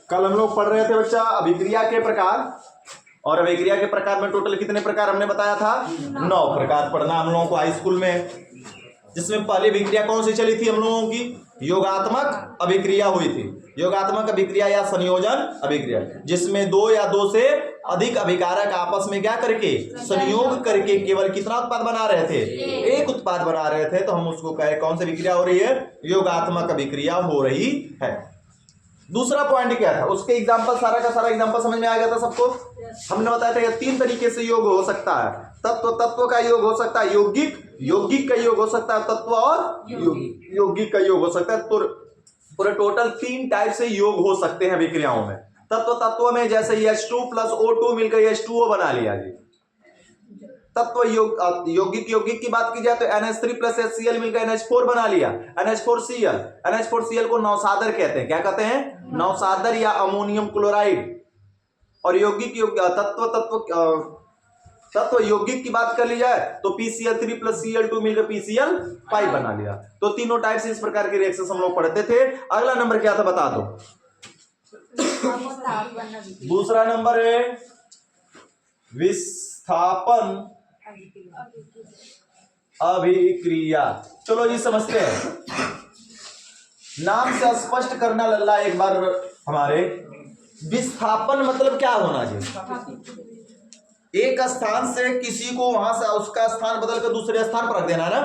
कल हम लोग पढ़ रहे थे बच्चा अभिक्रिया के प्रकार, और अभिक्रिया के प्रकार में टोटल कितने प्रकार हमने बताया था? 9 प्रकार पढ़ना हम लोगों को हाई स्कूल में, जिसमें पहली अभिक्रिया कौन सी चली थी हम लोगों की? योगात्मक अभिक्रिया हुई थी। योगात्मक अभिक्रिया या संयोजन अभिक्रिया, जिसमें 2 या 2 से अधिक अभिकारक आपस में क्या करके संयोग करके केवल कितना उत्पाद बना रहे थे? एक उत्पाद बना रहे थे, तो हम उसको कहे कौन सी अभिक्रिया हो रही है? योगात्मक अभिक्रिया हो रही है। दूसरा पॉइंट क्या था? उसके एग्जांपल, सारा का सारा एग्जांपल समझ में आ गया था सबको? हमने बताया था कि 3 तरीके से योग हो सकता है। तत्व तत्व का योग हो सकता है, यौगिक यौगिक का योग हो सकता है, तत्व और यौगिक का योग हो सकता है। तो पूरे टोटल 3 टाइप से योग हो सकते हैं अभिक्रियाओं में। तत्व तत्व में जैसे H2 + O2 मिलकर H2O बना लिया जी। तत्व यौगिक यौगिक की बात की जाए तो NH3 + HCl मिलकर NH4 बना लिया, NH4Cl। NH4Cl को नौसादर कहते हैं। क्या कहते हैं? नौसादर या अमोनियम क्लोराइड। और यौगिक तत्व यौगिक की बात कर ली जाए तो PCl3 + Cl2 मिलकर PCl5 बना लिया। तो तीनों टाइप से इस प्रकार के रिएक्शन हम लोग पढ़ते थे। अगला नंबर क्या था बता दो? दूसरा नंबर है विस्थापन अभिक्रिया। चलो जी समझते हैं, नाम से स्पष्ट करना लल्ला एक बार हमारे। विस्थापन मतलब क्या होना जी? एक स्थान से किसी को वहां से उसका स्थान बदलकर दूसरे स्थान पर रख देना ना,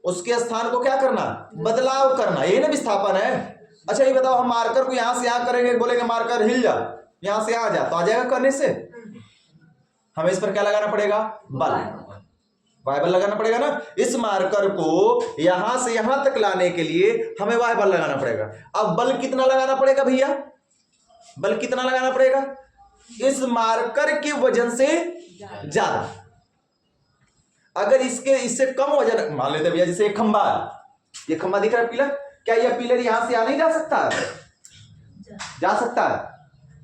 उसके स्थान को क्या करना? बदलाव करना, यही ना विस्थापन है। अच्छा ये बताओ, हम मार्कर को यहां से यहां करेंगे, बोलेंगे मार्कर हिल जा, यहां से यहां जा, तो आ जाएगा करने से? हमें इस पर क्या लगाना पड़ेगा? बल, वाय बल लगाना पड़ेगा ना। इस मार्कर को यहां से यहां तक लाने के लिए हमें वाय बल लगाना पड़ेगा। अब बल कितना लगाना पड़ेगा भैया? बल कितना लगाना पड़ेगा? इस मार्कर के वजन से ज्यादा। अगर इससे कम वजन, मान लेते भैया जैसे एक खंबा है, ये खंबा दिख रहा है पिलर, क्या यह पिलर यहां से यहां नहीं जा सकता है? जा सकता है।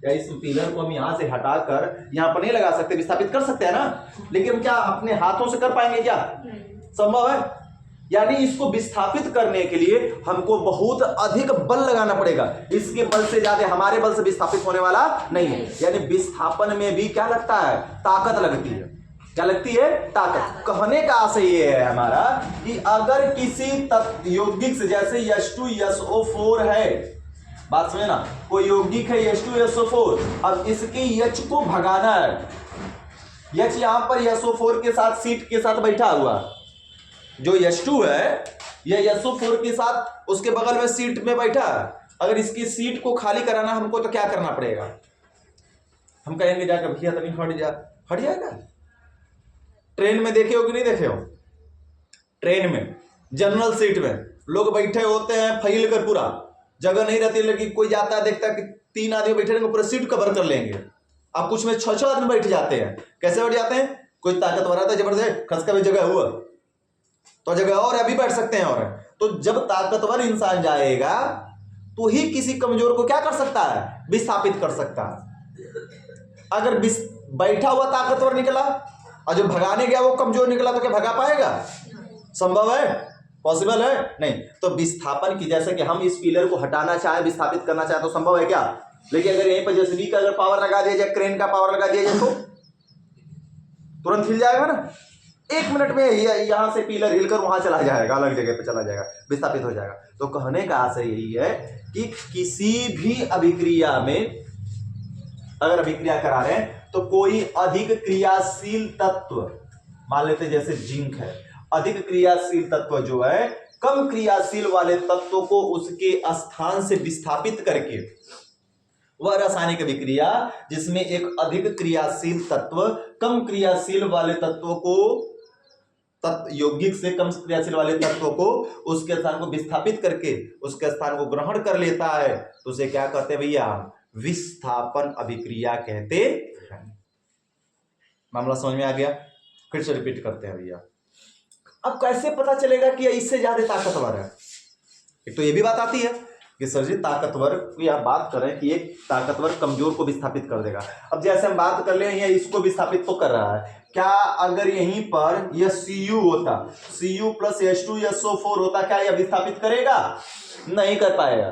या इस पिलर को हम यहां से हटाकर यहां पर नहीं लगा सकते? विस्थापित कर सकते हैं ना, लेकिन क्या अपने हाथों से कर पाएंगे? क्या संभव है? यानी इसको विस्थापित करने के लिए हमको बहुत अधिक बल लगाना पड़ेगा। इसके बल से ज्यादा हमारे बल से विस्थापित होने वाला नहीं है। यानी विस्थापन में भी क्या लगता है? ताकत लगती है। क्या लगती है? ताकत। कहने का आशय ये है हमारा कि अगर किसी यौगिक से, जैसे H2SO4 है, बात समझे ना, कोई यौगिक है H2SO4, अब इसके H को भगाना है। H यहां पर SO4 के साथ सीट के साथ बैठा हुआ, जो H2 है यह SO4 के साथ उसके बगल में सीट में बैठा है। अगर इसकी सीट को खाली कराना हमको तो क्या करना पड़ेगा? हम कहेंगे जाकर भैया तनी हट जा, हट जाएगा? ट्रेन में देखे हो कि नहीं देखे हो? ट्रेन में जनरल सीट में लोग बैठे होते हैं फैल कर, पूरा जगह नहीं रहती, लेकिन कोई जाता है देखता है कि 3 आदमी बैठे रहेंगे, पूरा सीट कवर कर लेंगे। अब कुछ में 6 आदमी बैठ जाते हैं। कैसे बैठ जाते हैं? कोई ताकतवर आता है जबरदस्त, खसका भी जगह हुआ तो जगह और अभी बैठ सकते हैं। और तो जब ताकतवर इंसान जाएगा तो ही किसी कमजोर को क्या कर सकता है? विस्थापित कर सकता है। अगर बैठा हुआ ताकतवर निकला और जो भगाने गया वो कमजोर निकला, तो क्या भगा पाएगा? संभव है? पॉसिबल है? नहीं। तो विस्थापन की, जैसे कि हम इस पिलर को हटाना चाहे, विस्थापित करना चाहे, तो संभव है क्या? लेकिन अगर यहीं पर जेसीबी का अगर पावर लगा दिया जाए, क्रेन का पावर लगा दिया जाए, तो तुरंत हिल जाएगा ना। 1 मिनट में यहां से पिलर हिलकर वहां चला जाएगा, अलग जगह पे चला जाएगा, विस्थापित हो जाएगा। तो कहने का आशय यही है कि किसी भी अभिक्रिया में अगर अभिक्रिया करा रहे हैं तो कोई अधिक क्रियाशील तत्व, मान लेते जैसे जिंक है, अधिक क्रियाशील तत्व जो है कम क्रियाशील वाले तत्वों को उसके स्थान से विस्थापित करके, वह रासायनिक अभिक्रिया जिसमें एक अधिक क्रियाशील तत्व कम क्रियाशील वाले तत्वों को, यौगिक से कम क्रियाशील वाले तत्वों को उसके स्थान को विस्थापित करके उसके स्थान को ग्रहण कर लेता है, तो उसे क्या कहते हैं भैया? विस्थापन अभिक्रिया कहते हैं। मामला समझ में आ गया? फिर से रिपीट करते हैं भैया। अब कैसे पता चलेगा कि इससे ज्यादा ताकतवर है? एक तो ये भी बात आती है कि सर जी ताकतवर की आप बात करें कि एक ताकतवर कमजोर को विस्थापित कर देगा। अब जैसे हम बात कर ले, ये इसको विस्थापित तो कर रहा है, क्या अगर यहीं पर यह Cu होता, Cu + H2SO4 होता, क्या यह विस्थापित करेगा? नहीं कर पाएगा।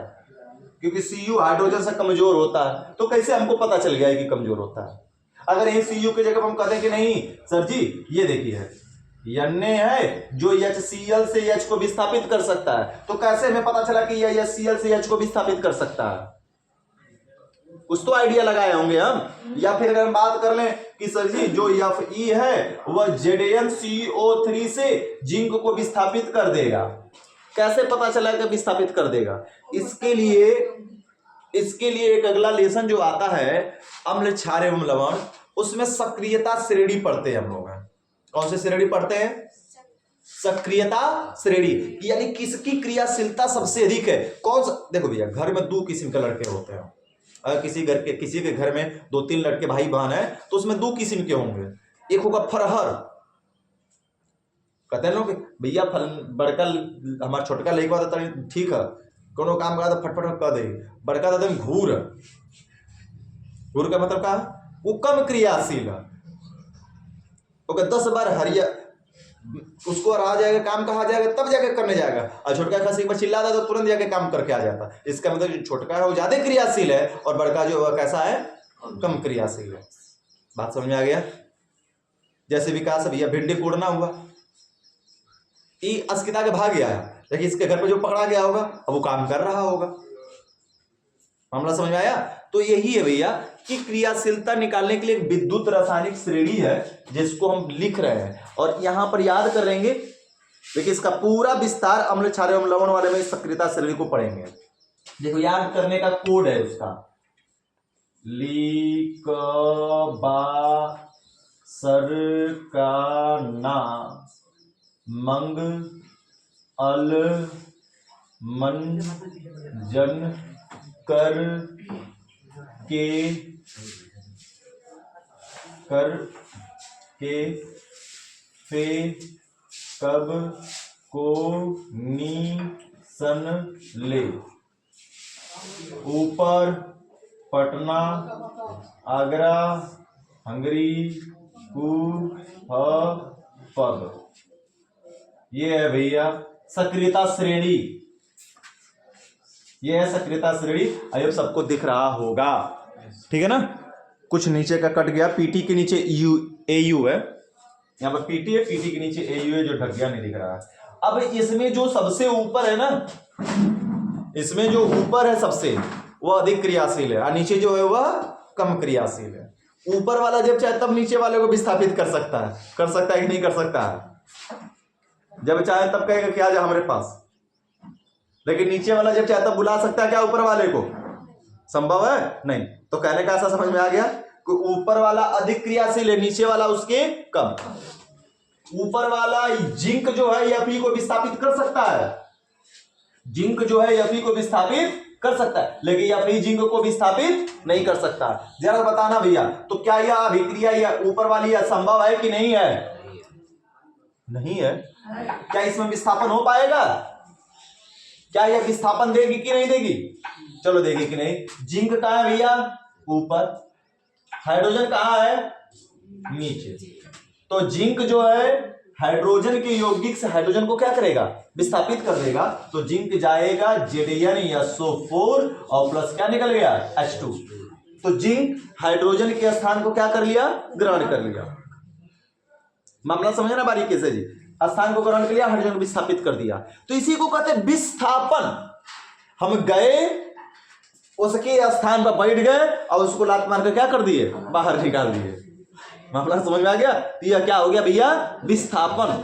क्योंकि Cu हाइड्रोजन से कमजोर होता है। तो कैसे हमको पता चल गया है कि कमजोर होता है? अगर ये Cu की जगह हम कहते हैं कि नहीं सर जी ये देखिए Na है जो HCl से H को विस्थापित कर सकता है, तो कैसे हमें पता चला कि यह HCl से H को विस्थापित कर सकता है? कुछ तो आइडिया लगाए होंगे हम। या फिर अगर हम बात कर लें कि सर जी जो Fe है वह ZnCO3 से जिंक को विस्थापित कर देगा, कैसे पता चला कि विस्थापित कर देगा? इसके लिए एक अगला लेसन जो आता है अम्ल क्षार एवं लवण, उसमें सक्रियता श्रेणी पढ़ते हैं हम लोग। कौन से श्रेणी पढ़ते हैं? सक्रियता श्रेणी, यानी किसकी क्रियाशीलता सबसे अधिक है। कौन सा? देखो भैया, घर में 2 किस्म के लड़के होते हैं। अगर किसी के घर में 2-3 लड़के भाई बहन है तो उसमें 2 किस्म के होंगे। एक होगा फरहर, कहते हैं लोग भैया बड़का हमारा छोटका लड़का होता है ठीक है, कोनो काम करा तो फटफट कर दे। बड़का दादा घूर का मतलब क्या? वो कम क्रियाशील है, 10 बार हरिया उसको आ जाएगा, काम कहा जाएगा तब जाके करने जाएगा। और छोटका खसी पर चिल्ला था तो तुरंत जाके काम करके आ जाता। इसका मतलब जो छोटका है वो ज्यादा क्रियाशील है और बड़का जो है कैसा है? कम क्रियाशील है। बात समझ में आ गया? जैसे विकास भैया भिंडी कोड़ना हुआ, ये अस्किता के भाग गया है, लेकिन इसके घर पे जो पकड़ा गया होगा अब वो काम कर रहा होगा। मामला समझ में आया? तो यही है भैया कि क्रियाशीलता निकालने के लिए एक विद्युत रासायनिक श्रेणी है जिसको हम लिख रहे हैं, और यहां पर याद कर लेंगे। देखिए इसका पूरा विस्तार अम्ल क्षार एवं लवण वाले में सक्रियता श्रेणी को पढ़ेंगे। देखो याद करने का कोड है उसका, लिक बा सर का ना मंग अल मन जन कर के फे कब को नी सन ले, ऊपर पटना आगरा हंगरी कु पग। ये है भैया सक्रियता श्रेणी, ये है सक्रियता श्रेणी। अब सबको दिख रहा होगा, ठीक है ना? कुछ नीचे का कट गया, पीटी के नीचे AU है, यहाँ पर पीटी है, पीटी के नीचे AU है जो ढक गया, नहीं दिख रहा है। अब इसमें जो सबसे ऊपर है ना, इसमें जो ऊपर है सबसे वह अधिक क्रियाशील है और नीचे जो है वह कम क्रियाशील है। ऊपर वाला जब चाहे तब नीचे वाले को विस्थापित कर सकता है कि नहीं कर सकता है? जब चाहे तब कहेगा कि आ जा हमारे पास, लेकिन नीचे वाला जब चाहे तब बुला सकता है क्या ऊपर वाले को? संभव है? नहीं। तो कहने का ऐसा समझ में आ गया कि ऊपर वाला अधिक क्रियाशील है, नीचे वाला उसके कम। ऊपर वाला जिंक जो है Fe को विस्थापित कर सकता है, जिंक जो है Fe को विस्थापित कर सकता है, लेकिन Fe जिंक को विस्थापित नहीं कर सकता। जरा बताना भैया, तो क्या यह अभिक्रिया या ऊपर वाली असंभव है कि नहीं है? नहीं है। क्या इसमें विस्थापन हो पाएगा? क्या यह विस्थापन देगी कि नहीं देगी? चलो देगी कि नहीं। जिंक कहां है भैया? ऊपर। हाइड्रोजन कहां है? नीचे। तो जिंक जो है हाइड्रोजन के यौगिक से हाइड्रोजन को क्या करेगा? विस्थापित कर देगा। तो जिंक जाएगा ZnSO4 और प्लस क्या निकल गया? H2। तो जिंक हाइड्रोजन के स्थान को क्या कर लिया? ग्रहण कर लिया। मामला समझना बारीकी से जी। स्थान को ग्रहण कर लिया, हाइड्रोजन को विस्थापित कर दिया। तो इसी को कहते हैं विस्थापन। हम गए उसके स्थान पर बैठ गए और उसको लात मार कर क्या कर दिए? बाहर निकाल दिए। मामला समझ में आ गया? तो यह क्या हो गया भैया? विस्थापन।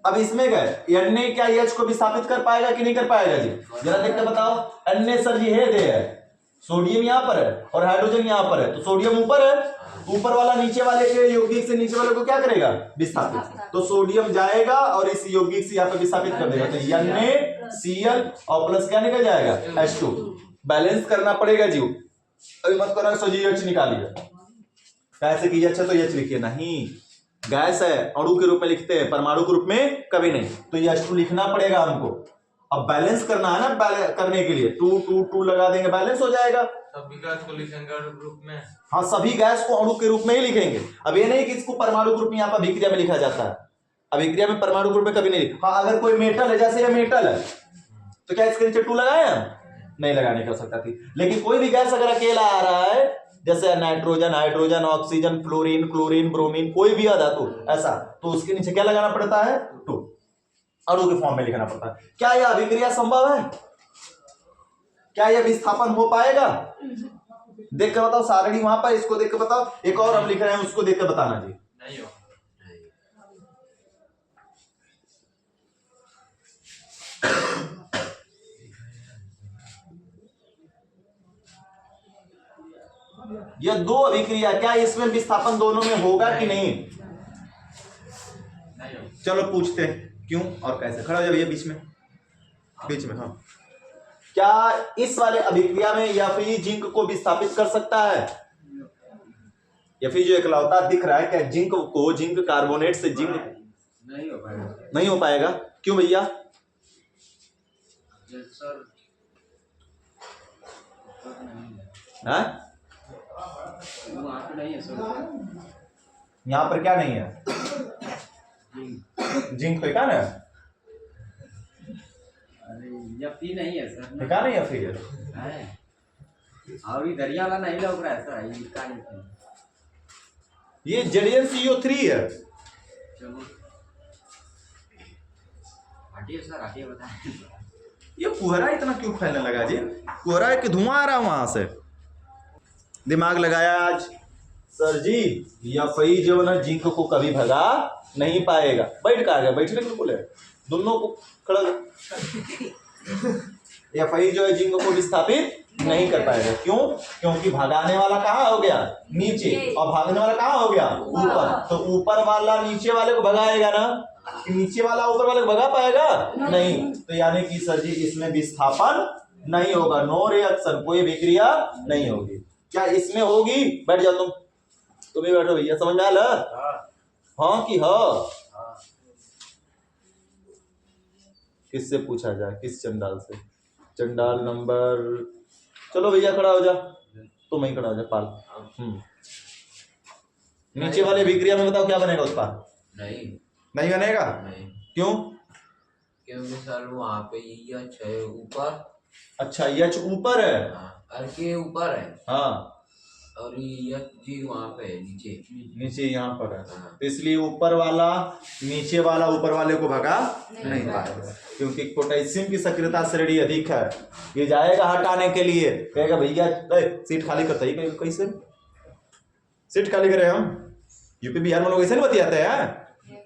अब इसमें गए Na क्या H को विस्थापित कर पाएगा कि नहीं कर पाएगा जी? जरा देख के बताओ। Na सर जी है, सोडियम यहां पर है और हाइड्रोजन यहां पर है, तो सोडियम ऊपर है, ऊपर वाला नीचे वाले के यौगिक से नीचे वाले को क्या करेगा? विस्थापित। तो सोडियम जाएगा और इस यौगिक से यहाँ पे विस्थापित कर देगा। तो NaCl और प्लस क्या निकल जाएगा? H2। बैलेंस करना पड़ेगा जी। अभी मत करना सो जी H निकालिए, कैसे कीजिए? अच्छा तो H लिखिए नहीं, गैस है, अणु के रूप में लिखते हैं, परमाणु के रूप में कभी नहीं। तो ये H2 लिखना पड़ेगा हमको। अब बैलेंस करना है ना, करने के लिए 2 2 2 लगा देंगे, बैलेंस हो जाएगा। सभी गैस को लिखेंगे अणु ग्रुप में। हाँ, सभी गैस को अणु के रूप में ही लिखेंगे। अब ये नहीं कि इसको परमाणु ग्रुप में यहाँ पर अभिक्रिया में लिखा जाता है, अभिक्रिया में परमाणु ग्रुप में कभी नहीं। हाँ, अगर कोई मेटल है, जैसे ये मेटल है, तो क्या इसके नीचे 2 लगाए हम? नहीं लगाने की आवश्यकता थी। लेकिन कोई भी गैस अगर अकेला आ रहा है, जैसे nitrogen, hydrogen, oxygen, fluorine, chlorine, bromine, कोई भी अधातु ऐसा, तो उसके नीचे क्या लगाना पड़ता है? टू, अणु के फॉर्म में लिखना पड़ता है। क्या यह अभिक्रिया संभव है? क्या यह विस्थापन हो पाएगा? देख के बताओ, सारणी वहां पर, इसको देख के बताओ। एक और हम लिख रहे हैं, उसको देख के बताना जी। नहीं हो। यह दो अभिक्रिया, क्या इसमें विस्थापन दोनों में होगा कि नहीं? नहीं हो। चलो पूछते हैं क्यों और कैसे। खड़ा हो जाओ ये बीच में, बीच में। हाँ, क्या इस वाले अभिक्रिया में Fe जिंक को विस्थापित कर सकता है? Fe जो इकलौता दिख रहा है, क्या जिंक को, जिंक कार्बोनेट से जिंक नहीं हो पाएगा। नहीं हो पाएगा? क्यों भैया? सर हाँ, वहाँ पे नहीं है सर। यहाँ पर क्या नहीं है? जिंक तो क्या ना अरे Fe नहीं है सर। क्या नहीं है फिर? है और ये दरिया वाला नहीं लग रहा है सर, ये इसका नहीं है। ये ZnCO3 है। चलो हटिए सर, हटिए बताएं। ये कोहरा इतना क्यों फैलने लगा जी? कोहरा है कि धुआं आ रहा है वहां से? दिमाग लगाया आज सर जी। Fe जो है ना, जिंक को कभी भगा नहीं पाएगा। बैठ का गया, बैठने के लिए बोले दोनों को खड़ा। Fe जो है जिंक को विस्थापित नहीं कर पाएगा। क्यों? क्योंकि भगाने वाला कहाँ हो गया? नीचे, और भागने वाला कहाँ हो गया? ऊपर। तो ऊपर वाला नीचे वाले को भगाएगा ना, कि नीचे वाला ऊपर वाले को भगा पाएगा? नहीं। तो यानी कि सर जी इसमें विस्थापन नहीं होगा, नो रिएक्शन, कोई विक्रिया नहीं होगी। क्या इसमें होगी? बैठ जाओ तुम भी बैठो भैया, समझ में आया? हाँ कि हाँ? किससे पूछा जाए? किस चंडाल से? चंडाल नंबर, चलो भैया खड़ा हो जा, तुम ही खड़ा हो जा पाल। नीचे वाले विक्रिया में बताओ क्या बनेगा उस पर? नहीं बनेगा। नहीं। क्यों? क्योंकि सर वहाँ पे H है ऊपर। अच्छा, H ऊपर है। और के ऊपर है। हाँ, और जी वहाँ पे है नीचे। नीचे यहाँ पर है। तो इसलिए ऊपर वाला नीचे वाला ऊपर वाले को भगा नहीं पाएगा, क्योंकि पोटेशियम की सक्रियता श्रेणी अधिक है। ये जाएगा हटाने के लिए, कहेगा भैया सीट खाली करता ही। कैसे सीट खाली करें हम? यूपी बिहार में लोग ऐसे नहीं बतियाते हैं।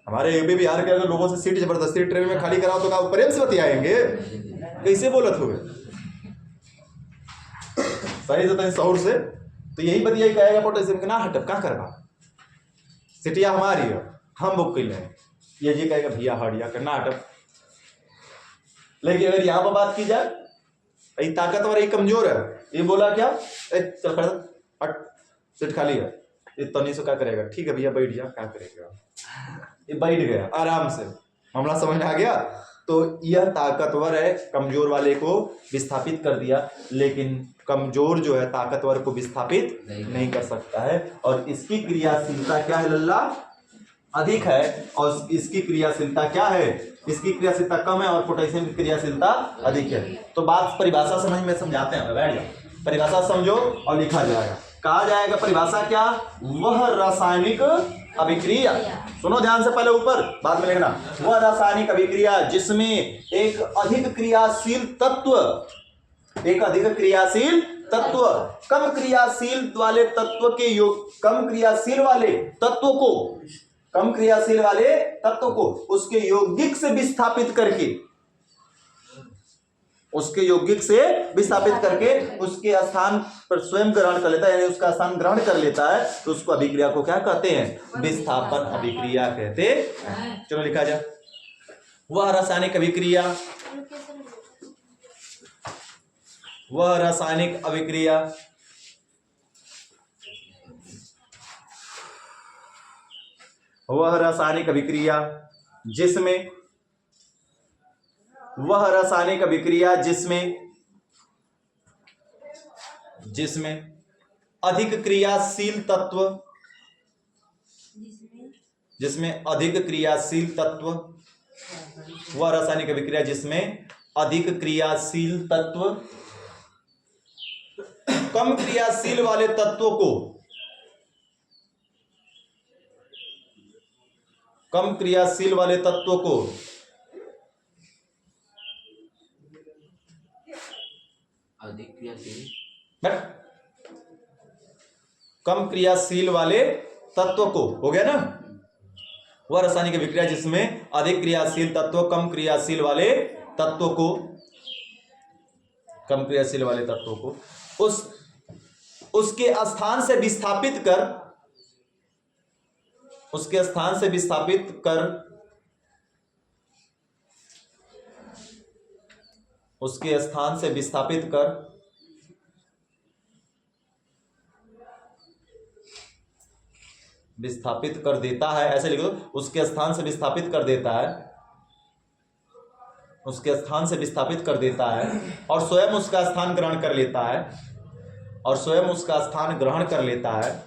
हमारे यूपी बिहार के अगर लोगों से सीट जबरदस्ती ट्रेन में खाली कराओ तो क्या प्रेम से बतियाएंगे? कैसे बोलत हुए? सही से शौर से तो यही बतिया कहेगा पोटेशियम के ना हटब का करवा, सिटिया हमारी है, हम बुक कर लें। ये जी कहेगा भैया हटिया करना हटब। लेकिन अगर यहाँ पर बात की जाए, ये ताकतवर, ये कमजोर है, ये बोला क्या, चल खड़ा हट, सीट खाली है, ये तनी से क्या करेगा? ठीक है भैया बैठ जा, क्या करेगा? ये बैठ गया आराम से। मामला समझ में आ गया? तो यह ताकतवर है, कमजोर वाले को विस्थापित कर दिया, लेकिन कमजोर जो है ताकतवर को विस्थापित नहीं कर सकता है। और इसकी क्रियाशीलता क्या है लल्ला? अधिक है। और इसकी क्रियाशीलता क्या है? इसकी क्रियाशीलता कम है और पोटेशियम की क्रियाशीलता अधिक है। तो बात परिभाषा समझ में समझाते हैं, बैठ जाओ, परिभाषा समझो और लिखा जाएगा। कहा जाएगा परिभाषा क्या? वह रासायनिक अभिक्रिया, सुनो ध्यान से, पहले ऊपर बाद में लिखना। वह रासायनिक अभिक्रिया जिसमें एक अधिक क्रियाशील तत्व, एक अधिक क्रियाशील तत्व कम क्रियाशील वाले तत्व के योग, कम क्रियाशील वाले तत्व को, कम क्रियाशील वाले तत्व को उसके यौगिक से विस्थापित करके, उसके यौगिक से विस्थापित करके उसके स्थान पर स्वयं ग्रहण कर लेता है, यानी उसका स्थान ग्रहण कर लेता है, तो उसको अभिक्रिया को क्या कहते हैं? विस्थापन अभिक्रिया कहते हैं। चलो लिखा जाए, वह रासायनिक अभिक्रिया, वह रासायनिक अभिक्रिया वह रासायनिक अभिक्रिया जिसमें, वह रासायनिक अभिक्रिया जिसमें जिसमें अधिक क्रियाशील तत्व, जिसमें अधिक क्रियाशील तत्व, वह रासायनिक अभिक्रिया जिसमें अधिक क्रियाशील तत्व कम क्रियाशील वाले तत्वों को, कम क्रियाशील वाले तत्वों को अधिक क्रियाशील, कम क्रियाशील वाले तत्व को, हो गया ना, वह रासायनिक अभिक्रिया जिसमें अधिक क्रियाशील तत्व कम क्रियाशील वाले तत्वों को, कम क्रियाशील वाले तत्वों को उसके स्थान से विस्थापित कर, उसके स्थान से विस्थापित कर, उसके स्थान से विस्थापित कर विस्थापित कर देता है, ऐसे लिख दो, उसके स्थान से विस्थापित कर देता है, उसके स्थान से विस्थापित कर देता है और स्वयं उसका स्थान ग्रहण कर लेता है, और स्वयं उसका स्थान ग्रहण कर लेता है,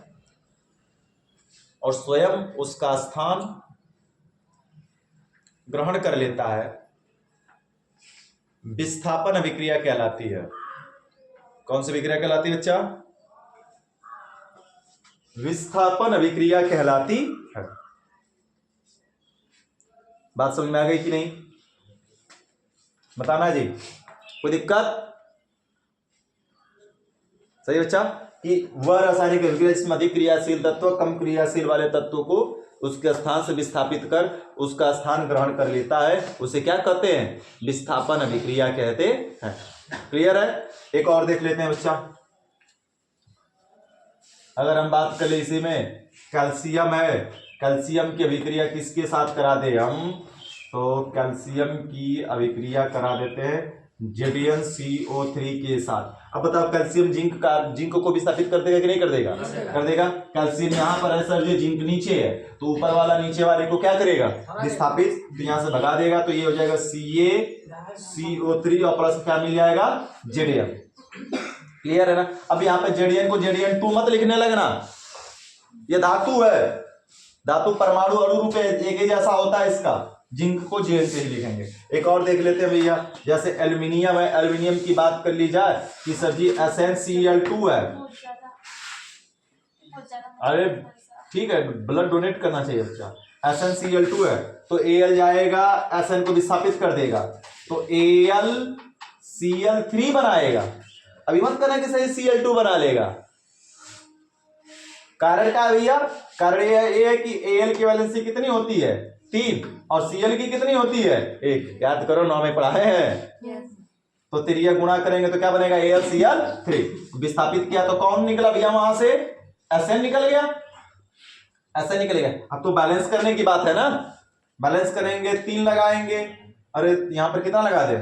और स्वयं उसका स्थान ग्रहण कर लेता है, विस्थापन अभिक्रिया कहलाती है। कौन सी विक्रिया कहलाती है बच्चा? विस्थापन अभिक्रिया कहलाती है। बात समझ में आ गई कि नहीं? बताना जी, कोई दिक्कत? सही बच्चा, कि वह रासायनिक अभिक्रिया जिसमें अधिक क्रियाशील तत्व कम क्रियाशील वाले तत्वों को उसके स्थान से विस्थापित कर उसका स्थान ग्रहण कर लेता है, उसे क्या कहते हैं? विस्थापन अभिक्रिया कहते हैं। क्लियर है? एक और देख लेते हैं बच्चा। अगर हम बात करें इसी में, कैल्शियम है, कैल्शियम की अभिक्रिया किसके साथ करा दे हम? तो कैल्शियम की अभिक्रिया करा देते हैं ZnCO3 के साथ। अब बताओ, कैल्शियम जिंक को विस्थापित कर देगा कि नहीं कर देगा? कर देगा। कैल्शियम यहाँ पर है सर, जो जिंक नीचे है, तो ऊपर वाला नीचे वाले को क्या करेगा? विस्थापित। तो यहाँ से भगा देगा, तो ये हो जाएगा CaCO3 और प्लस क्या मिल जाएगा? Zn। क्लियर है ना? अब यहाँ पे Zn को Zn2 मत लिखने लगना, ये धातु है, धातु परमाणु अणुरूप एक ही जैसा होता है इसका, जिंक को Zn से ही लिखेंगे। एक और देख लेते हैं भैया, जैसे एल्यूमिनियम है, एल्यूमिनियम की बात कर ली जाए कि सर जी SnCl2 है। अरे ठीक है, ब्लड डोनेट करना चाहिए बच्चा। SnCl2 है तो Al जाएगा, Sn को विस्थापित कर देगा, तो AlCl3 बनाएगा। अभी मत करना कि सही Cl2 बना लेगा। कारण क्या है भैया? कारण ये है कि Al की वैलेंसी कितनी होती है? 3, और Cl की कितनी होती है? 1। याद करो, 9 में पढ़ाए हैं। तो त्रिया गुणा करेंगे तो क्या बनेगा? AlCl3। विस्थापित किया तो कौन निकला भैया? वहां से Sn निकल गया, Sn निकल गया। अब तो बैलेंस करने की बात है ना, बैलेंस करेंगे, 3 लगाएंगे। अरे यहां पर कितना लगा दे?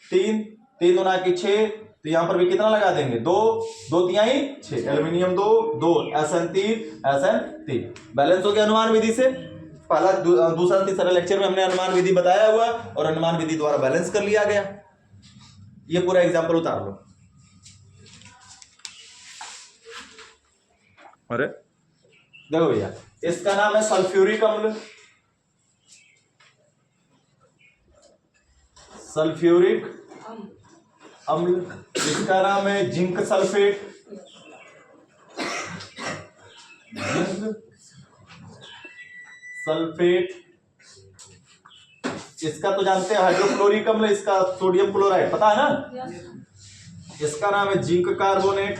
3, 3 दूना की 6, तो यहां पर भी कितना लगा देंगे? 2, 2 तिहाई 6, एल्यूमिनियम 2, 2 Sn3 बैलेंस हो गया अनुमान विधि से। पहला दूसरा तीसरा लेक्चर में हमने अनुमान विधि बताया हुआ और अनुमान विधि द्वारा बैलेंस कर लिया गया। ये पूरा एग्जांपल उतार लो। अरे देखो भैया, इसका नाम है सल्फ्यूरिक अम्ल, सल्फ्यूरिक अम्ल। इसका नाम है जिंक सल्फेट, जिंक सल्फेट। इसका तो जानते हैं हाइड्रोक्लोरिक अम्ल, इसका सोडियम क्लोराइड, पता है ना? इसका नाम है जिंक कार्बोनेट,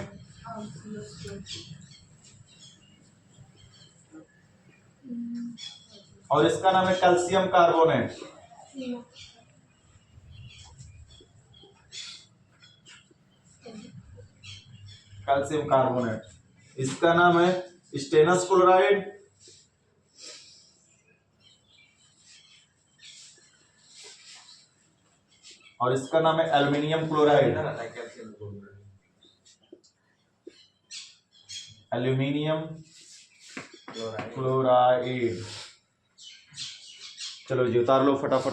और इसका नाम है कैल्शियम कार्बोनेट। Calcium carbonate. इसका नाम है स्टेनस क्लोराइड, और इसका नाम है एल्यूमिनियम क्लोराइड, एल्यूमिनियम क्लोराइड। चलो जी उतार लो फटाफट।